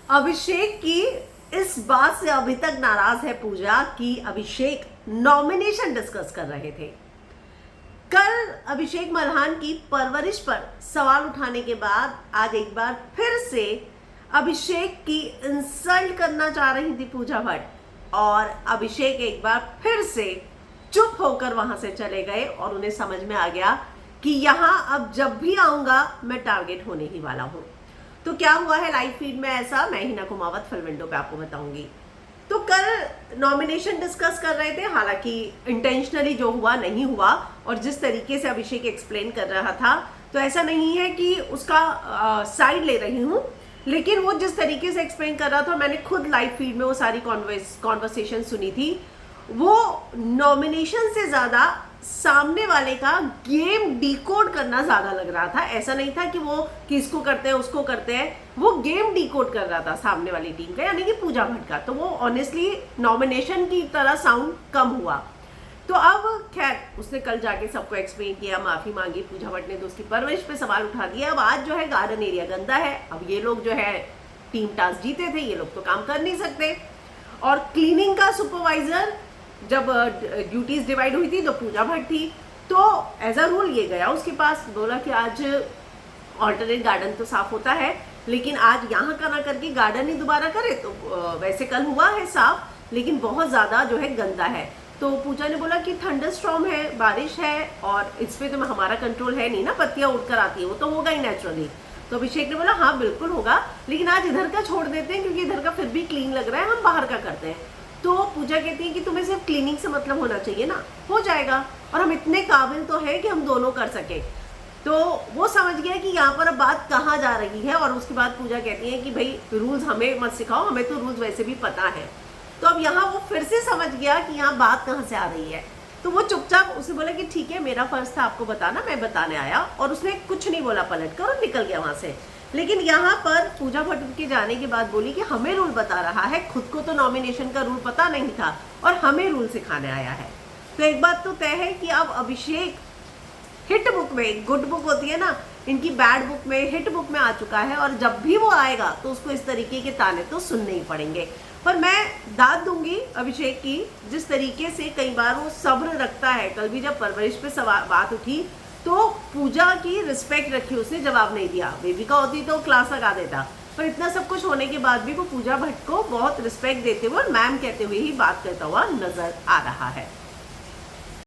अभिषेक की इस बात से अभी तक नाराज है पूजा कि अभिषेक नॉमिनेशन डिस्कस कर रहे थे। कल अभिषेक मल्हान की परवरिश पर सवाल उठाने के बाद आज एक बार फिर से अभिषेक की इंसल्ट करना चाह रही थी पूजा भट्ट, और अभिषेक एक बार फिर से चुप होकर वहां से चले गए और उन्हें समझ में आ गया कि यहां अब जब भी आऊंगा मैं टारगेट होने ही वाला हूं। तो क्या हुआ है लाइव फीड में, ऐसा मैं हिना कुमावत फिल्म विंडो पे आपको बताऊंगी। तो कल नॉमिनेशन डिस्कस कर रहे थे, हालांकि इंटेंशनली जो हुआ नहीं हुआ, और जिस तरीके से अभिषेक एक्सप्लेन कर रहा था तो ऐसा नहीं है कि उसका साइड ले रही हूं, लेकिन वो जिस तरीके से एक्सप्लेन कर रहा था, मैंने खुद लाइव फीड में वो सारी कॉन्वर्सेशन सुनी थी। वो नॉमिनेशन से ज्यादा सामने वाले का गेम डिकोड करना ज्यादा लग रहा था। ऐसा नहीं था कि वो किसको करते हैं उसको करते हैं, वो गेम डिकोड कर रहा था सामने वाली टीम का, यानी कि पूजा भट्ट का। तो वो ऑनेस्टली नॉमिनेशन की तरह साउंड कम हुआ। तो अब खैर उसने कल जाके सबको एक्सप्लेन किया, माफी मांगी, पूजा भट्ट ने तो उसकी परवरिश पे सवाल उठा दिया। अब आज जो है गार्डन एरिया गंदा है, अब ये लोग जो है टीम टास्क जीते थे, ये लोग तो काम कर नहीं सकते। और क्लीनिंग का सुपरवाइजर जब ड्यूटीज डिवाइड हुई थी तो पूजा भट्ट थी, तो एज अ रूल ये गया उसके पास, बोला कि आज ऑल्टरनेट गार्डन तो साफ होता है, लेकिन आज यहाँ का ना करके गार्डन ही दोबारा करे। तो वैसे कल हुआ है साफ, लेकिन बहुत ज्यादा जो है गंदा है। तो पूजा ने बोला कि थंडर स्टॉर्म है, बारिश है, और इस पे तो हमारा कंट्रोल है नहीं ना, पत्तियां उड़कर आती है, वो तो होगा ही नेचुरली। तो अभिषेक ने बोला हाँ बिल्कुल होगा, लेकिन आज इधर का छोड़ देते हैं क्योंकि इधर का फिर भी क्लीन लग रहा है, हम बाहर का करते हैं। तो पूजा कहती है कि तुम्हें सिर्फ क्लीनिंग से मतलब होना चाहिए ना, हो जाएगा, और हम इतने काबिल तो है कि हम दोनों कर सके। तो वो समझ गया कि यहाँ पर अब बात कहाँ जा रही है, और उसके बाद पूजा कहती है कि भाई रूल्स हमें मत सिखाओ, हमें तो रूल्स वैसे भी पता है। तो अब यहाँ वो फिर से समझ गया कि यहाँ बात कहाँ से आ रही है। तो वो चुपचाप उसे बोला कि ठीक है, मेरा फर्ज था आपको बताना, मैं बताने आया, और उसने कुछ नहीं बोला पलट कर और निकल गया वहां से। लेकिन यहाँ पर पूजा भट्ट के जाने के बाद बोली कि हमें रूल बता रहा है, खुद को तो नॉमिनेशन का रूल पता नहीं था और हमें रूल सिखाने आया है। तो एक बात तो तय है कि अब अभिषेक हिट बुक में, गुड बुक होती है ना, इनकी बैड बुक में, हिट बुक में आ चुका है, और जब भी वो आएगा तो उसको इस तरीके के ताने तो सुनने ही पड़ेंगे। पर मैं दाद दूंगी अभिषेक की, जिस तरीके से कई बार वो सब्र रखता है। कल भी जब परवरिश पे बात उठी तो पूजा की रिस्पेक्ट रखी, उसने जवाब नहीं दिया। बेबिका होती तो क्लास लगा देता, पर इतना सब कुछ होने के बाद भी वो पूजा भट्ट को बहुत रिस्पेक्ट देते हुए और मैम कहते हुए ही बात करता हुआ नजर आ रहा है।